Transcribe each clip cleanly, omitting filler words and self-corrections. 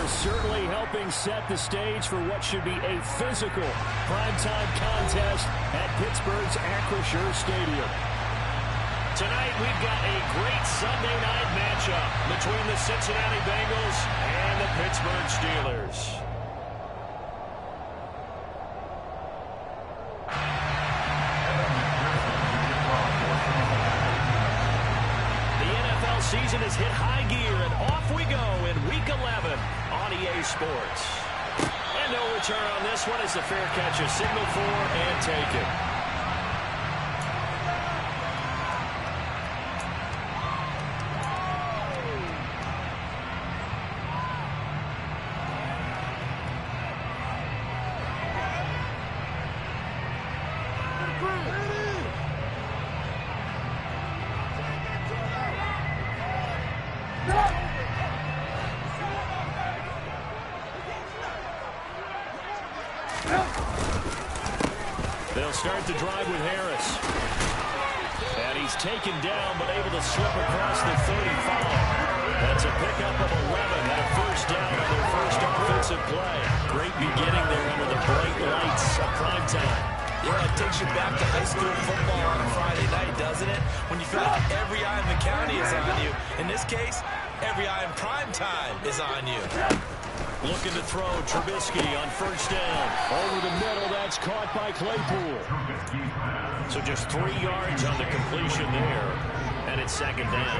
They're certainly helping set the stage for what should be a physical primetime contest at Pittsburgh's Acrisure Stadium. Tonight, we've got a great Sunday night matchup between the Cincinnati Bengals and the Pittsburgh Steelers. The NFL season has hit high gear, and off we go in Week 11 on EA Sports. And no return on this one as the fair catch is signaled for and taken. They'll start the drive with Harris. And he's taken down, but able to slip across the 35. That's a pickup of 11 and a first down on their first offensive play. Great beginning there under the bright lights of primetime. Yeah, it takes you back to high school football on a Friday night, doesn't it? When you feel like every eye in the county is on you. In this case, every eye in primetime is on you. Looking to throw, Trubisky on first down. Over the middle, that's caught by Claypool. So just 3 yards on the completion there. And it's second down.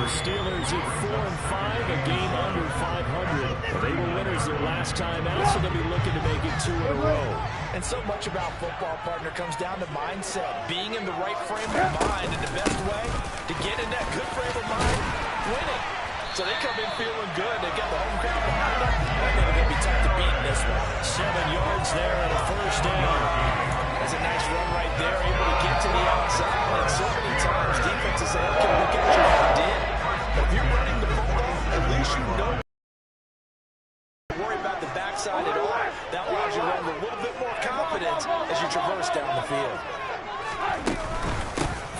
The Steelers at 4-5, a game under 500. They were winners their last time out, so they'll be looking to make it 2 in a row. And so much about football, partner, comes down to mindset. Being in the right frame of mind, and the best way to get in that good frame of mind, winning. So they come in feeling good. They got the home crowd behind them. They're going to be tough to beat in this one. 7 yards there and a first down. That's a nice run right there. Able to get to the outside. And so many times defenses say, okay, we'll get you what you did. But if you're running the football, at least you know to worry about the backside at all. That allows you to run with a little bit more confidence as you traverse down the field.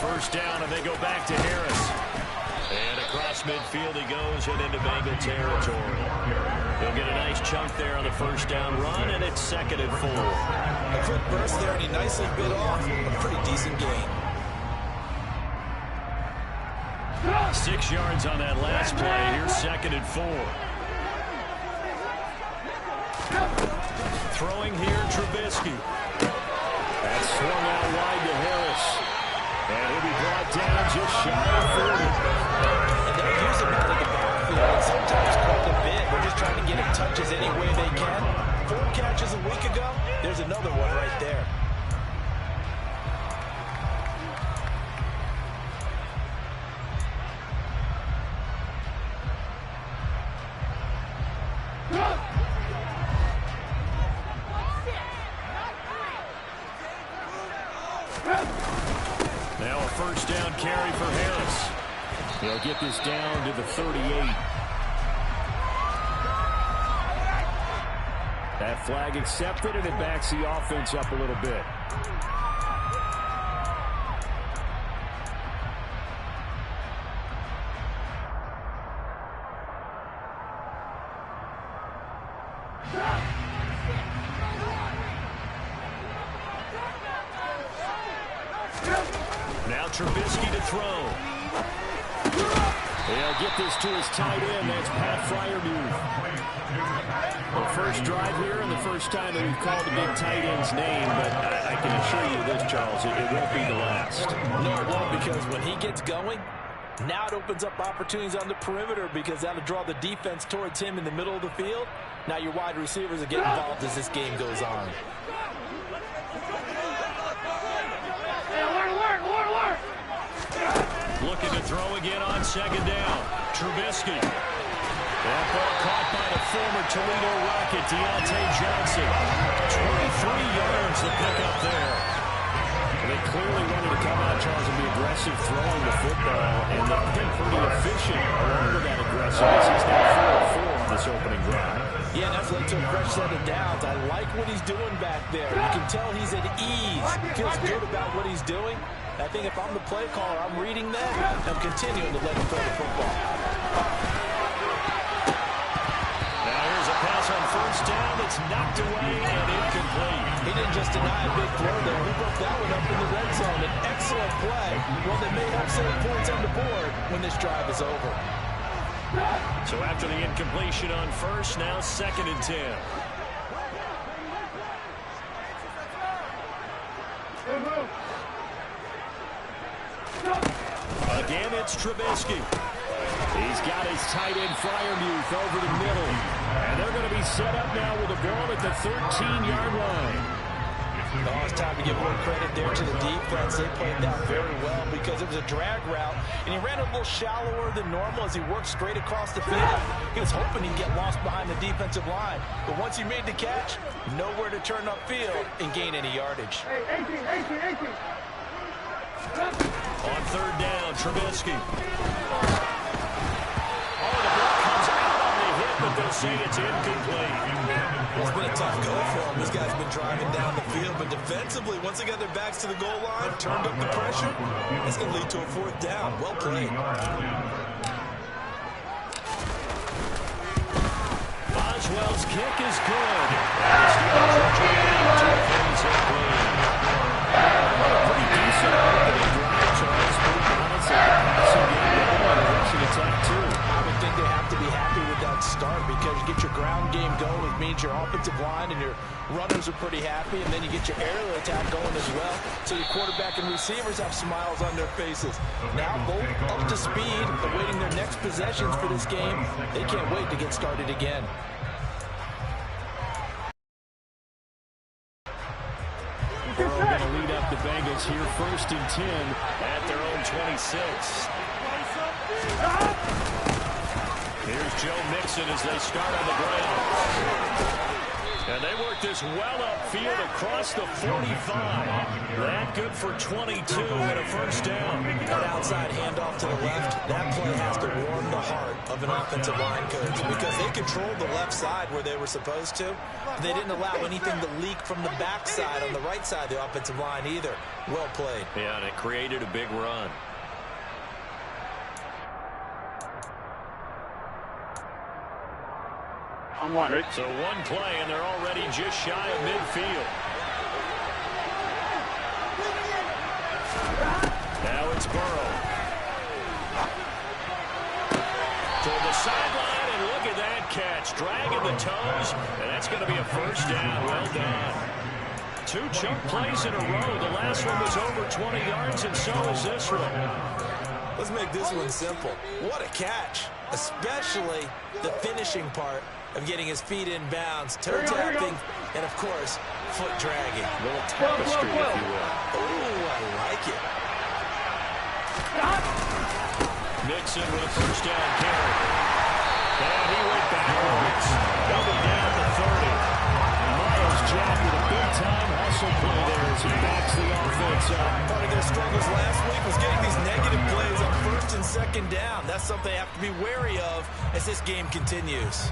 First down, and they go back to Harris. And across midfield he goes and into Bengal territory. He'll get a nice chunk there on the first down run, and it's 2nd and 4. A quick burst there, and he nicely bit off a pretty decent gain. 6 yards on that last play. Here's 2nd and 4. Throwing here, Trubisky. That's swung out wide to Harris. And he'll be brought down just shy of 40. And they're using him in the backfield, and sometimes quite a bit. They're just trying to get him touches any way they can. 4 catches a week ago. There's another one right there. Now a first down carry for Harris. He'll get this down to the 38. That flag accepted, and it backs the offense up a little bit. Now Trubisky to throw. They'll get this to his tight end. That's Pat Fryermuth. The first drive here and the first time that we've called the big tight end's name, but I can assure you this, Charles, it won't be the last. No, it won't, because when he gets going, now it opens up opportunities on the perimeter because that'll draw the defense towards him in the middle of the field. Now your wide receivers will get involved as this game goes on. Looking to throw again on second down. Trubisky. That ball caught by the former Toledo Rocket, Deontay Johnson. 23 yards to pick up there. They clearly wanted to come out, Charles, and be aggressive throwing the football, and they've been pretty efficient along with that aggressiveness. He's now 4-4 on this opening drive. Yeah, that's led to a fresh set of downs. I like what he's doing back there. You can tell he's at ease. Feels good about what he's doing. I think if I'm the play caller, I'm reading that. I'm continuing to let him throw the football. Now here's first down that's knocked away and incomplete. He didn't just deny a big throw there. He broke that one up in the red zone. An excellent play. One that may help save points on the board when this drive is over. So after the incompletion on first, now 2nd and 10. Again, it's Trubisky. He's got his tight end Fryermuth over the middle. And they're going to be set up now with the ball at the 13-yard line. Oh, it's time to give more credit there to the defense. They played that very well because it was a drag route, and he ran a little shallower than normal as he worked straight across the field. He was hoping he'd get lost behind the defensive line, but once he made the catch, nowhere to turn upfield and gain any yardage. On 3rd down, Trubisky. Oh, the ball comes out on the hit, but they'll say it's incomplete. It's been a tough go for him. This guy's been driving down the field, but defensively, once they got their backs to the goal line, turned up the pressure, it's going to lead to a 4th down. Well played. Boswell's kick is good. Pretty decent opening drive, Charles. Pretty balanced on the passing game and a rushing attack, too. I would think they have to be happy with that start because you get your ground game going, which means your offensive line and your runners are pretty happy, and then you get your aerial attack going as well. So your quarterback and receivers have smiles on their faces. Now both up to speed, awaiting their next possessions for this game. They can't wait to get started again. Burrow going to lead up the Bengals here 1st and 10 at their own 26. Here's Joe Mixon as they start on the ground. And they work this well upfield across the 45. That good for 22 and a 1st down. That outside handoff to the left, that play has to warm the heart of an offensive line coach because they controlled the left side where they were supposed to. They didn't allow anything to leak from the backside on the right side of the offensive line either. Well played. Yeah, and it created a big run. So one play, and they're already just shy of midfield. Now it's Burrow. Toward the sideline, and look at that catch. Dragging the toes, and that's going to be a 1st down. Well done. 2 chunk plays in a row. The last one was over 20 yards, and so is this one. Let's make this one simple. What a catch, especially the finishing part of getting his feet in bounds, toe tapping, and of course, foot dragging. A little tapestry, if you will. Oh, I like it. Nixon with a 1st down carry. And he went backwards. Double down to 30. Miles Jack with a big-time hustle play there as he backs the offense up. Part of their struggles last week was getting these negative plays on 1st and 2nd down. That's something they have to be wary of as this game continues.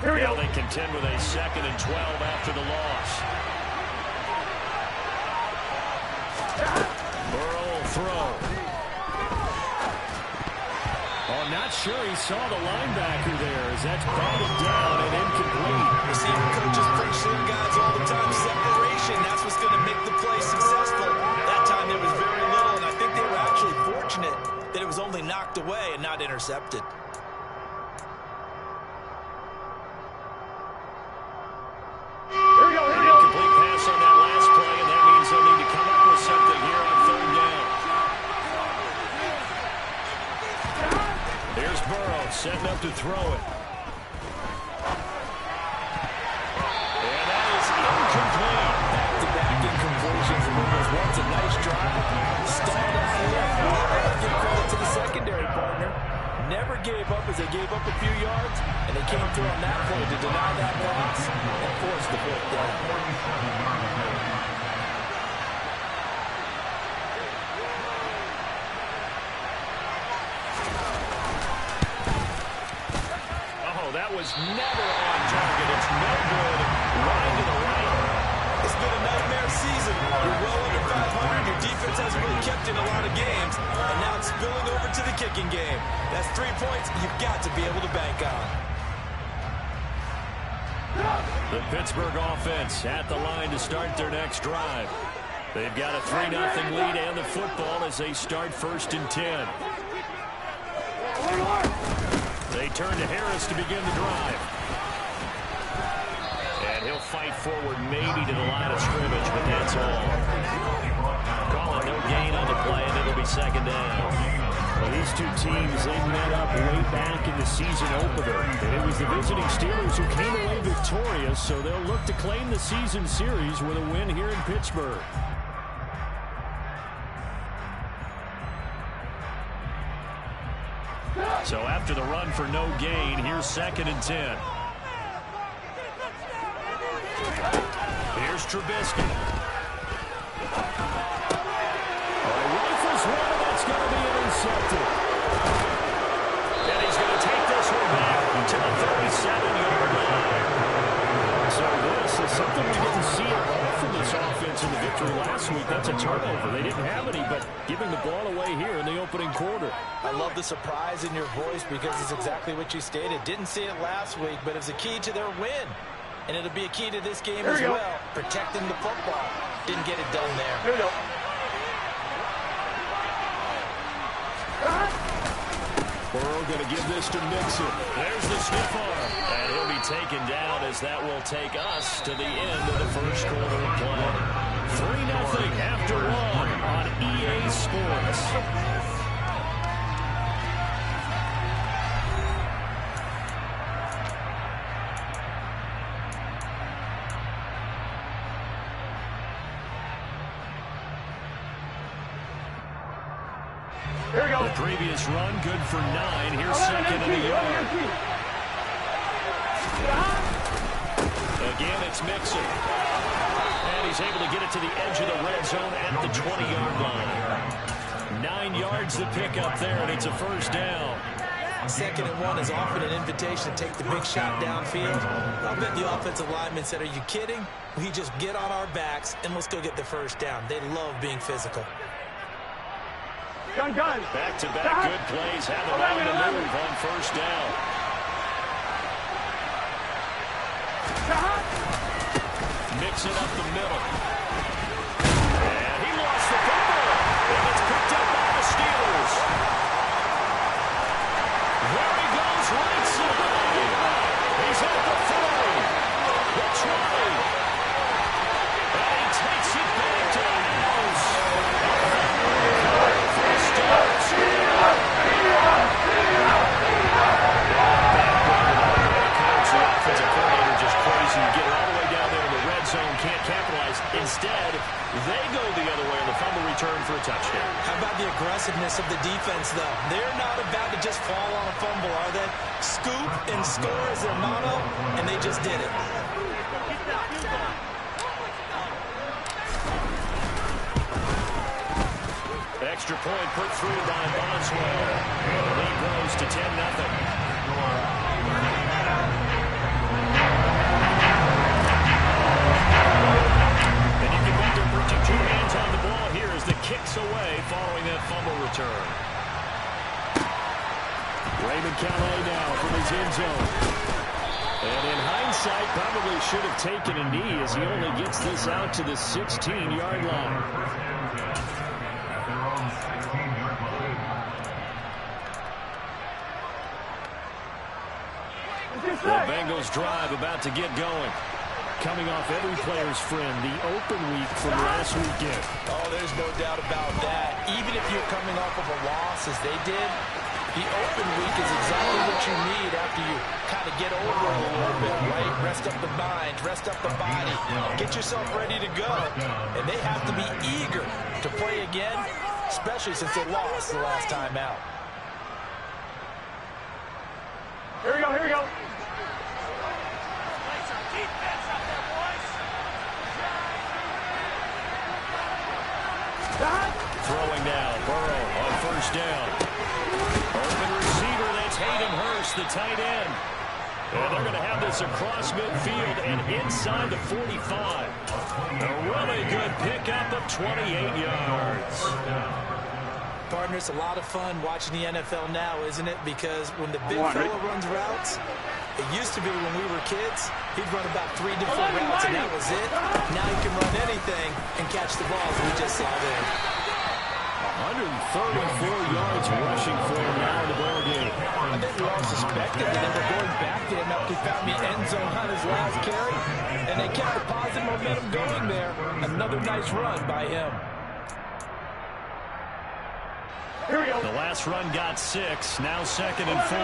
Now they contend with a 2nd and 12 after the loss. Burrow will throw. Oh, not sure he saw the linebacker there as that's batted down and incomplete. Receiver coaches preach to their guys all the time. Separation, that's what's going to make the play successful. That time there was very little, and I think they were actually fortunate that it was only knocked away and not intercepted. Setting up to throw it. And that is incomplete. Back-to-back incompletions. And when there's once a nice drive, stalled out there. Give credit to the secondary partner. Never gave up as they gave up a few yards, and they came through on that play to deny that pass and force the 4th down. was never on target. It's no good. Wide to the right. It's been a nightmare season. You're well under 500. Your defense hasn't really kept in a lot of games. And now it's spilling over to the kicking game. That's 3 points you've got to be able to bank on. The Pittsburgh offense at the line to start their next drive. They've got a 3-0 lead and the football as they start 1st and 10. They turn to Harris to begin the drive. And he'll fight forward maybe to the line of scrimmage, but that's all. Calling no gain on the play, and it'll be 2nd down. Well, these two teams, they met up way back in the season opener. And it was the visiting Steelers who came away victorious, so they'll look to claim the season series with a win here in Pittsburgh. So after the run for no gain, here's 2nd and 10. Here's Trubisky. Rifles one, and that's going to be intercepted. And he's going to take this one back to the 37-yard line. So this is something we didn't see a lot from this offense in the victory last week. That's a turnover. They didn't have any, but giving the ball away here in the opening quarter. I love the surprise in your voice because it's exactly what you stated. Didn't see it last week, but it's a key to their win. And it'll be a key to this game as well. Protecting the football. Didn't get it done there. Here we go. Burrow going to give this to Mixon. There's the stiff arm. And he'll be taken down as that will take us to the end of the 1st quarter of play. 3-0 after 1 on EA Sports. The previous run, good for 9. Here's 2nd and a yard. Again, it's Mixon. And he's able to get it to the edge of the red zone at the 20-yard line. 9 yards the pickup there, and it's a 1st down. 2nd and 1 is often an invitation to take the big shot downfield. I bet the offensive lineman said, are you kidding? We just get on our backs, and let's go get the 1st down. They love being physical. Back-to-back good plays have them on the move on 1st down. Mix it up the middle. And he lost the football. And it's picked up by the Steelers. There he goes, right side. He's at the 40. The 20. And he takes it back to the house. Offensive coordinator just crazy. You get it all the way down there in the red zone, can't capitalize. Instead, they go the other way on the fumble return for a touchdown. How about the aggressiveness of the defense, though? They're not about to just fall on a fumble, are they? Scoop and score is their motto, and they just did it. Extra point put through by Boswell. The lead grows to 10-0. And you can bet they're putting 2 hands on the ball here as the kick's away following that fumble return. Raymond Calais now from his end zone. And in hindsight, probably should have taken a knee as he only gets this out to the 16-yard line. The Bengals drive about to get going. Coming off every player's friend, the open week from last weekend. Oh, there's no doubt about that. Even if you're coming off of a loss as they did, the open week is exactly what you need after you kind of get over it a little bit, right? Rest up the mind, rest up the body, get yourself ready to go. And they have to be eager to play again, especially since they lost the last time out. Here we go, here we go. Throwing now, Burrow on 1st down. Open receiver, that's Hayden Hurst, the tight end. And they're going to have this across midfield and inside the 45. A really good pickup of 28 yards. Partner, it's a lot of fun watching the NFL now, isn't it? Because when the big fella runs routes, it used to be when we were kids, he'd run about 3 different routes, and that was it. Now he can run anything and catch the ball, as we just saw there. 134 yards rushing for him now in the ball game. I think we all suspected that they were going back to him after he found the end zone on his last carry, and they kept the positive momentum going there. Another nice run by him. Here we go. The last run got 6, now 2nd and 4.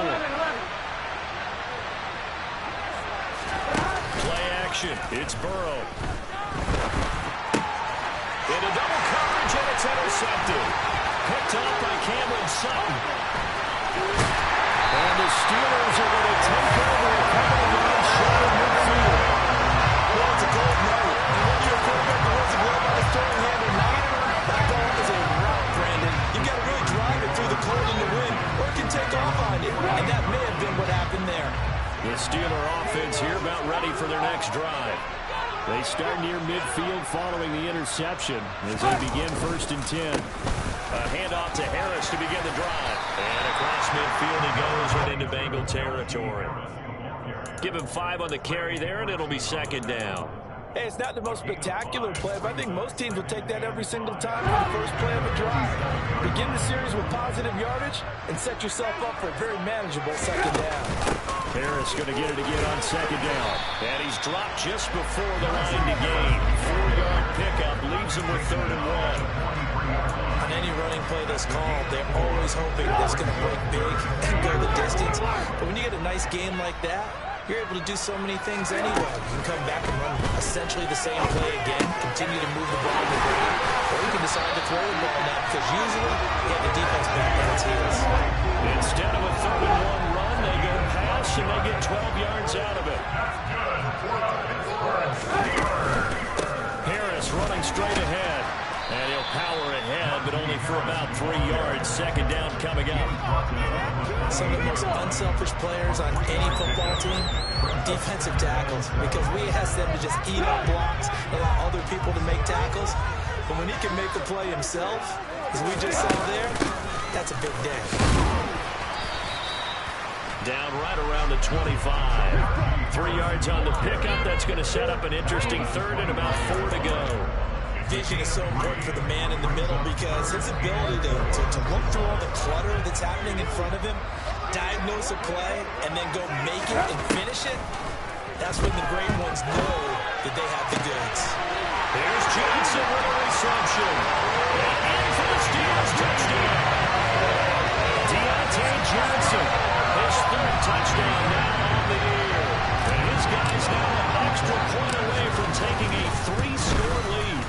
Play action, it's Burrow. Into double coverage, and it's intercepted. Picked up by Cameron Sutton. And the Steelers are going to take over a couple of yards short of midfield. Well, it's a cold night. And whether you're a quarterback who wants to blow by the throwing hand or not, that ball is a route, Brandon. You've got to really drive it through the cold and the wind, or it can take off on you. And that may have been what happened there. The Steeler offense here about ready for their next drive. They start near midfield following the interception as they begin 1st and 10. A handoff to Harris to begin the drive. And across midfield he goes and into Bengal territory. Give him 5 on the carry there, and it'll be 2nd down. Hey, it's not the most spectacular play, but I think most teams will take that every single time for the first play of a drive. Begin the series with positive yardage and set yourself up for a very manageable 2nd down. Harris going to get it again on 2nd down. And he's dropped just before the line to gain. 4-yard pickup leaves him with 3rd and 1. On any running play that's called, they're always hoping that's going to break big and go the distance. But when you get a nice game like that, you're able to do so many things anyway. You can come back and run essentially the same play again, continue to move the ball in the ground, or you can decide to throw the ball now because usually you have the defense back on its heels. Instead of a 3rd and 1 run, they go pass and they get 12 yards out of it. Harris running straight ahead. And he'll power ahead, but only for about 3 yards. 2nd down coming up. Some of the most unselfish players on any football team, defensive tackles, because we ask them to just eat up blocks, allow other people to make tackles. But when he can make the play himself, as we just saw there, that's a big day. Down right around the 25. 3 yards on the pickup. That's going to set up an interesting 3rd and about 4 to go. Vision is so important for the man in the middle because his ability to look through all the clutter that's happening in front of him, diagnose a play, and then go make it and finish it, that's when the great ones know that they have the goods. Here's Johnson with a reception. And for the Steelers, touchdown. Deontay Johnson, his 3rd touchdown now on the year. And his guys now an extra point away from taking a 3-score lead.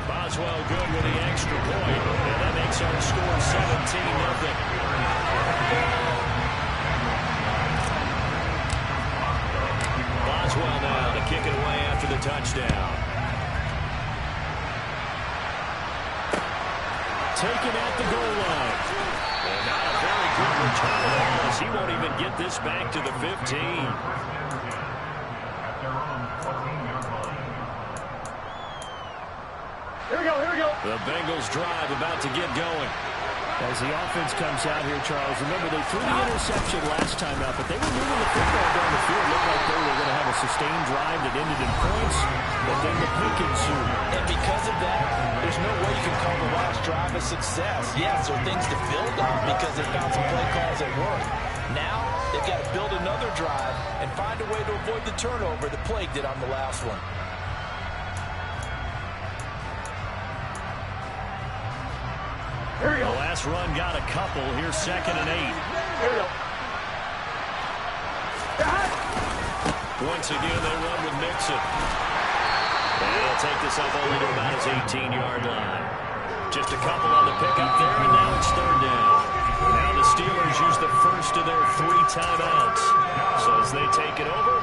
Boswell good with the extra point, and that makes our score 17-0. Boswell now to kick it away after the touchdown. Taken at the goal line. And not a very good return as he won't even get this back to the 15. Here we go, here we go. The Bengals drive about to get going. As the offense comes out here, Charles, remember they threw the interception last time out, but they were moving the football down the field. Looked like they were going to have a sustained drive that ended in points, but then the pick ensued. And because of that, there's no way you can call the last drive a success. Yes, there are things to build on because they found some play calls that work. Now, they've got to build another drive and find a way to avoid the turnover that plagued it on the last one. Here we go. The last run got a couple. Here's 2nd and 8. Here we go. Once again, they run with Mixon. And he'll take this up only to about his 18-yard line. Just a couple on the pickup there, and now it's 3rd down. Now the Steelers use the first of their 3 timeouts. So as they take it over,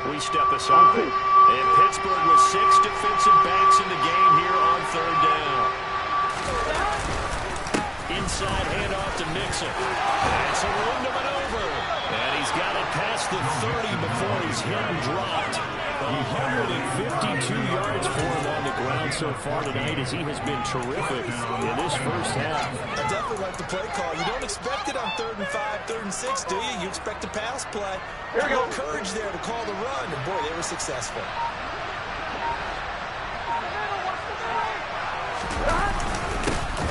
we step aside. And Pittsburgh with 6 defensive backs in the game here on 3rd down. Inside handoff to Mixon. And it's a room to maneuver. And he's He's got it past the 30 before he's hit and dropped. 152 yards for him on the ground so far tonight as he has been terrific in this first half. I definitely like the play call. You don't expect it on 3rd and 5, 3rd and 6, do you? You expect a pass play. Here we go. Courage there to call the run, and boy, they were successful.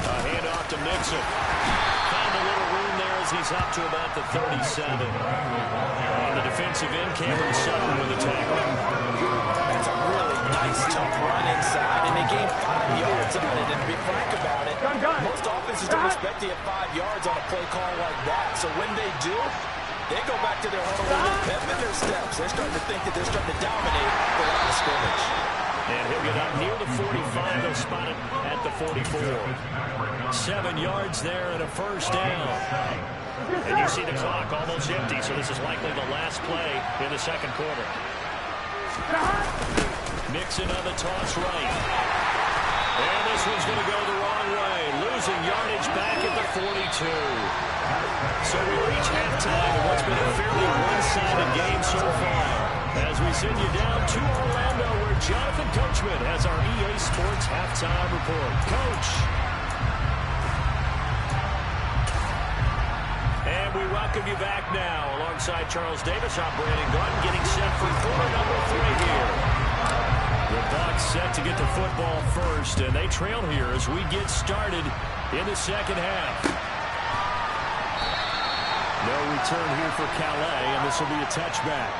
A handoff to Mixon. Found a little room there as he's up to about the 37. And the defensive end, Cameron Sutton with a tackle. That's a really nice, tough run inside, and they gained 5 yards on it. And to be frank about it, most offenses don't expect to get 5 yards on a play call like that. So when they do, they go back to their huddle and they pep in their steps. They're starting to think that they're starting to dominate the line of scrimmage. And he'll get up near the 45. They'll spot it at the 44. 7 yards there and a first down. And you see the clock almost empty, so this is likely the last play in the second quarter. Mixon on the toss right. And this one's going to go the wrong way. Losing yardage back at the 42. So we reach halftime in what's been a fairly one-sided game so far. As we send you down to Orlando, where Jonathan Coachman has our EA Sports halftime report. Coach. And we welcome you back now. Alongside Charles Davis, I'm Brandon Gordon, getting set for quarter number 3 here. The Bucs set to get the football first, and they trail here as we get started in the second half. No return here for Calais, and this will be a touchback.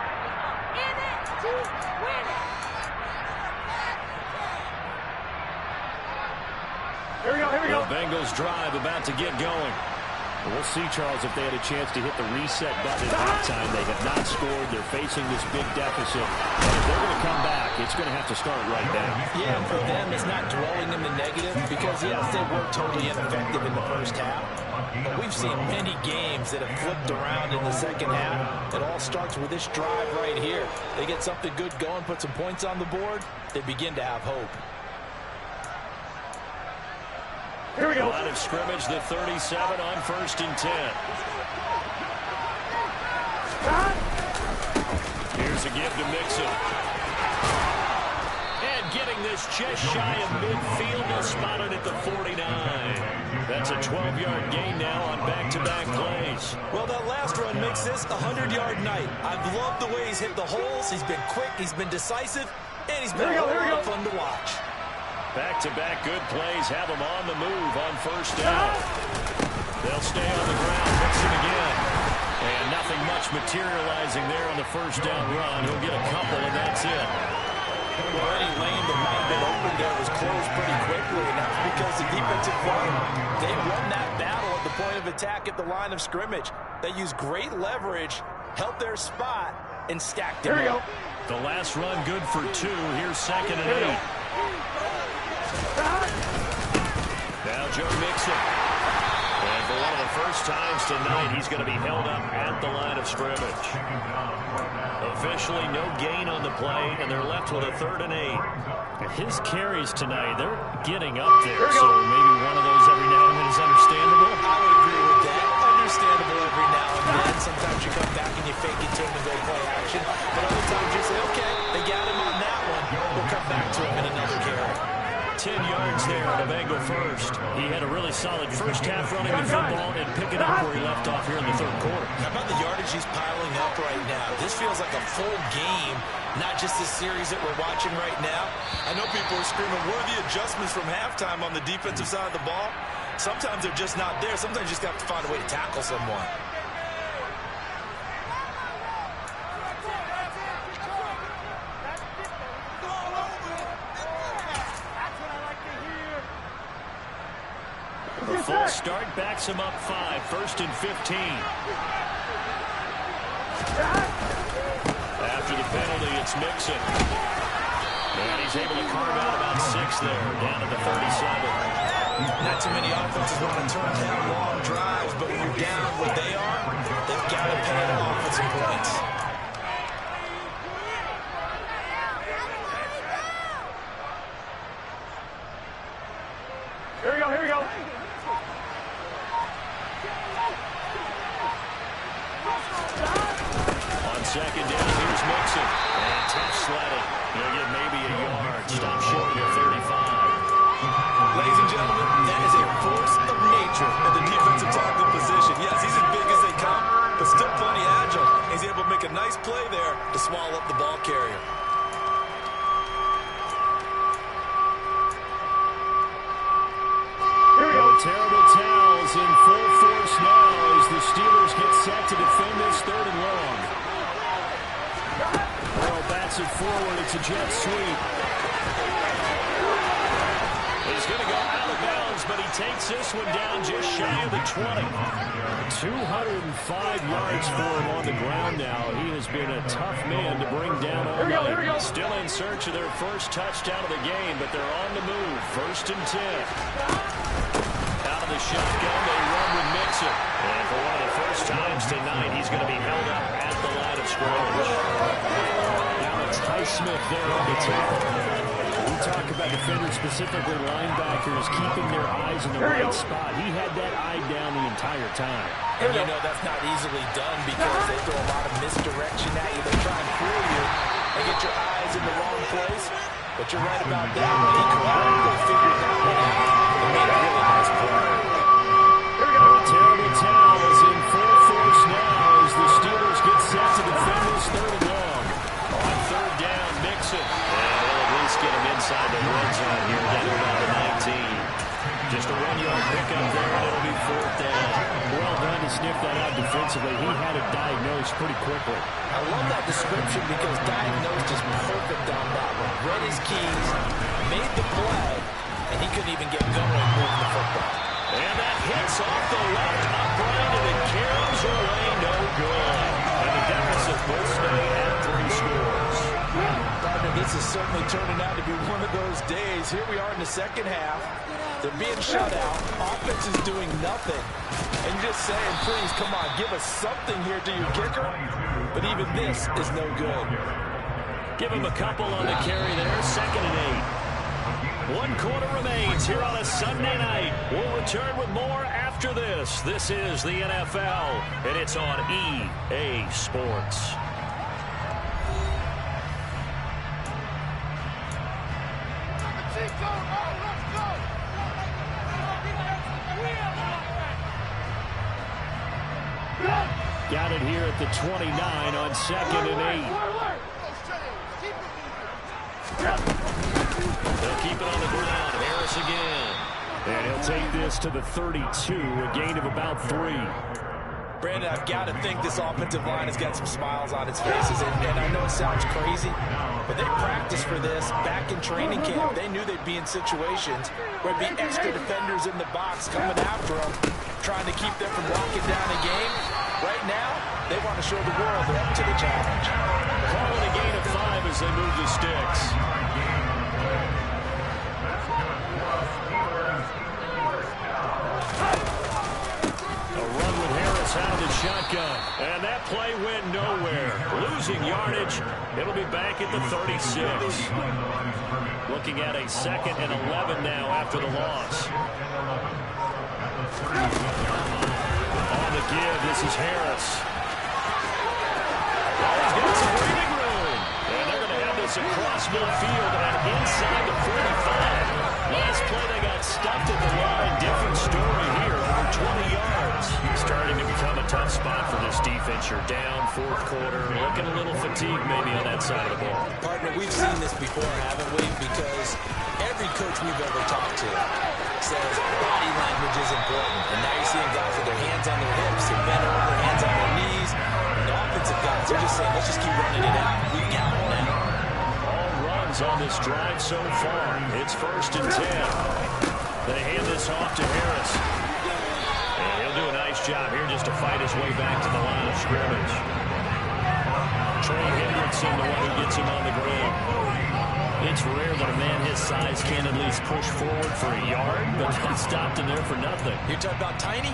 Here we go, here we go. The Bengals drive about to get going. We'll see, Charles, if they had a chance to hit the reset button at halftime. They have not scored. They're facing this big deficit. And if they're going to come back, it's going to have to start right now. Yeah, and for them, it's not dwelling in the negative because, yes, they were totally ineffective in the first half. But we've seen many games that have flipped around in the second half. It all starts with this drive right here. They get something good going, put some points on the board, they begin to have hope. Here we go. Line of scrimmage, the 37 on 1st and 10. Here's a give to Mixon. And getting this just shy of midfield, they'll spot it at the 49. That's a 12-yard gain now on back-to-back plays. Well, that last run makes this a 100-yard night. I've loved the way he's hit the holes. He's been quick, he's been decisive, and he's been a lot of fun to watch. Back-to-back good plays have them on the move on 1st down. They'll stay on the ground, Mixon again. And nothing much materializing there on the 1st down run. He'll get a couple, and that's it. Well, any lane that might have been open there was closed pretty quickly, and that's because the defensive front, they won that battle at the point of attack at the line of scrimmage. They used great leverage, held their spot, and stacked it. Here we go. The last run good for 2. Here's 2nd and 8. Now Joe Mixon. And for one of the first times tonight, he's going to be held up at the line of scrimmage. Officially no gain on the play, and they're left with a 3rd and 8. His carries tonight, they're getting up there, so maybe one of those every now and then is understandable. I would agree with that. Understandable every now and then. Sometimes you come back and you fake it to him and go play action. But other times you say, okay, they got him on that one. We'll come back to him in another carry. 10 yards there to Bengal first. He had a really solid first half running the football and picking up where he left off here in the 3rd quarter. How about the yardage he's piling up right now? This feels like a full game, not just the series that we're watching right now. I know people are screaming, where are the adjustments from halftime on the defensive side of the ball? Sometimes they're just not there. Sometimes you just have to find a way to tackle someone. The full start backs him up 5. 1st and 15. After the penalty, it's Mixon. And he's able to carve out about 6 there, down to the 37. Not too many offenses want to turn down long drives, but when you're down what they are, they've got to pay it off with some points. Here we go, here we go. second down. Here's Mixon. And tough sledding. He'll get maybe a yard. Stop short of 35. Ladies and gentlemen, that is a force of nature in the defensive tackle position. Yes, he's as big as they come, but still plenty agile. He's able to make a nice play there to swallow up the ball carrier. Terrible towels in full force now as the Steelers get set to defend this 3rd and long. Burrow bats it forward. It's a jet sweep. He's going to go out of bounds, but he takes this one down just shy of the 20. 205 yards for him on the ground now. He has been a tough man to bring down all night. Still in search of their first touchdown of the game, but they're on the move. 1st and 10. Out of the shotgun, they run with Mixon. And for one of the first times tonight, he's going to be held up at the line of scrimmage. Now it's Highsmith there on the tackle. We talk about defenders, specifically linebackers, keeping their eyes in the right spot. He had that eye down the entire time. And you know that's not easily done because they throw a lot of misdirection at you. They try and fool you and get your eyes in the wrong place. But you're right about that. He correctly figured that one out and made a really nice play. Terrible towels in full force now as the Steelers get set to defend this 3rd and long. On 3rd down, Mixon. And they'll at least get him inside the red zone here, down to about the 19. Just a 1-yard pickup there, and it'll be 4th down. Well done to sniff that out defensively. He had it diagnosed pretty quickly. I love that description because diagnosed is perfect on that one. Read his keys, made the play, and he couldn't even get going moving the football. And that hits off the left upright, and it carries away no good. And the deficit will stay at 3 scores. Partner, this is certainly turning out to be one of those days. Here we are in the second half. They're being shut out. Offense is doing nothing. And you're just saying, please, come on, give us something here to your kicker. But even this is no good. Give him a couple on the carry there. 2nd and 8. 1 quarter remains here on a Sunday night. We'll return with more after this. This is the NFL, and it's on EA Sports. Got it here at the 29 on 2nd and 8. They'll keep it on the ground. Harris again. And he'll take this to the 32, a gain of about 3. Brandon, I've got to think this offensive line has got some smiles on its faces. And I know it sounds crazy, but they practiced for this back in training camp. They knew they'd be in situations where there'd be extra defenders in the box coming after them, trying to keep them from locking down a game. Right now, they want to show the world they're up to the challenge. Calling a gain of 5 as they move the sticks. A run with Harris out of the shotgun. And that play went nowhere. Losing yardage. It'll be back at the 36. Looking at a 2nd and 11 now after the loss. On the give, this is Harris. Oh, he's got some breathing room. And they're going to have this across midfield and inside the 45. Last play, they got stuffed at the line. Different story here, over 20 yards. Starting to become a tough spot for this defense. You're down 4th quarter, looking a little fatigued maybe on that side of the ball. Partner, we've seen this before, haven't we? Because every coach we've ever talked to says body language is important. And now you're seeing guys with their hands on their hips, they're bent over, hands on their knees. And the offensive guys are just saying, let's just keep running it out. We've got it now. All runs on this drive so far. It's 1st and 10. They hand this off to Harris. And he'll do a nice job here just to fight his way back to the line of scrimmage. Trey Hendrickson, the one who gets him on the ground. It's rare that a man his size can at least push forward for a yard, but he stopped him there for nothing. You're talking about tiny?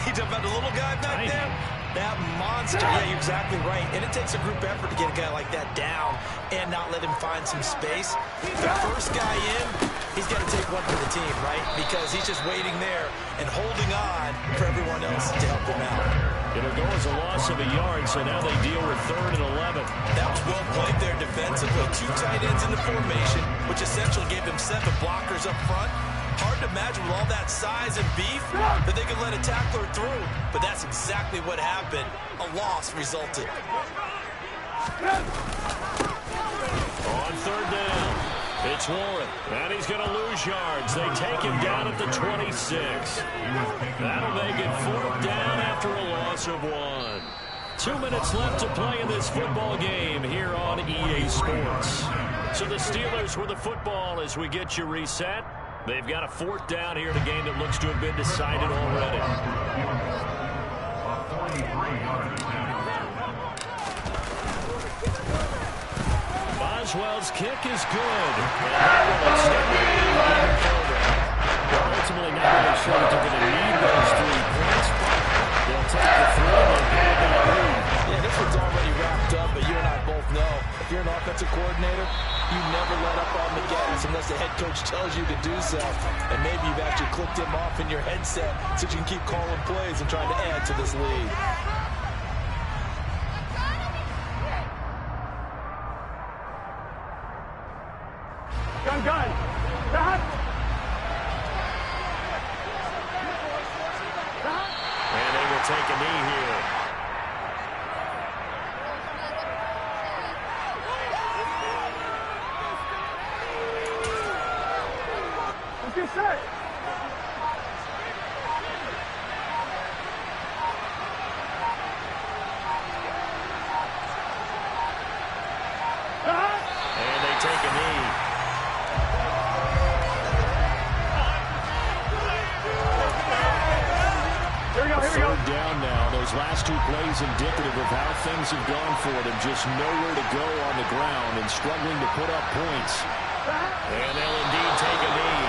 You talking about the little guy back there? That monster. Yeah, you're exactly right. And it takes a group effort to get a guy like that down and not let him find some space. The first guy in, he's got to take one for the team, right? Because he's just waiting there and holding on for everyone else to help him out. It'll go as a loss of a yard, so now they deal with 3rd and 11. That was well played there defensively. 2 tight ends in the formation, which essentially gave them 7 blockers up front. Hard to imagine with all that size and beef that they could let a tackler through. But that's exactly what happened. A loss resulted. On 3rd down, it's Warren, and he's going to lose yards. They take him down at the 26. That'll make it 4th down after a loss of 1. 2 minutes left to play in this football game here on EA Sports. So the Steelers with the football as we get you reset. They've got a 4th down here in a game that looks to have been decided already. Boswell's kick is good. Ultimately not really sure that they're going to need those 3 points. They'll take the 3 and they'll get that lead. Yeah, this one's already wrapped up, but you and I both know if you're an offensive coordinator, you never let up on the gas unless the head coach tells you to do so. And maybe you've actually clicked him off in your headset so you can keep calling plays and trying to add to this lead. Gun. Stop. And they will take a knee here. Get set. And they take a knee. Here we go. 3rd down now. Those last 2 plays indicative of how things have gone for them. Just nowhere to go on the ground and struggling to put up points. And they'll indeed take a knee.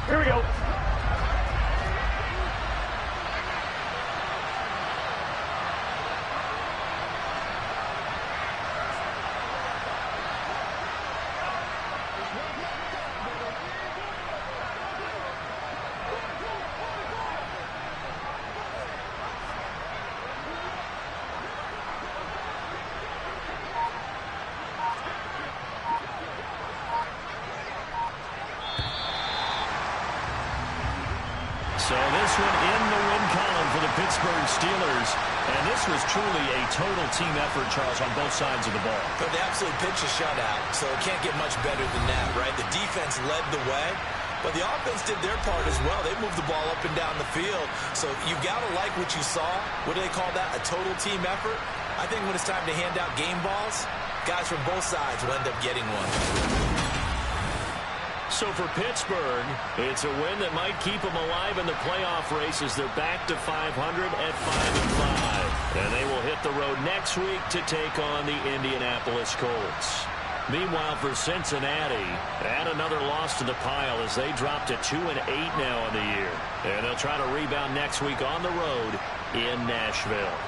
Here we go. So this one in the win column for the Pittsburgh Steelers. And this was truly a total team effort, Charles, on both sides of the ball. But they absolutely pitched a shutout, so it can't get much better than that, right? The defense led the way, but the offense did their part as well. They moved the ball up and down the field. So you got to like what you saw. What do they call that? A total team effort? I think when it's time to hand out game balls, guys from both sides will end up getting one. So for Pittsburgh, it's a win that might keep them alive in the playoff race as they're back to 500 at 5-5. And they will hit the road next week to take on the Indianapolis Colts. Meanwhile, for Cincinnati, add another loss to the pile as they drop to 2-8 now in the year. And they'll try to rebound next week on the road in Nashville.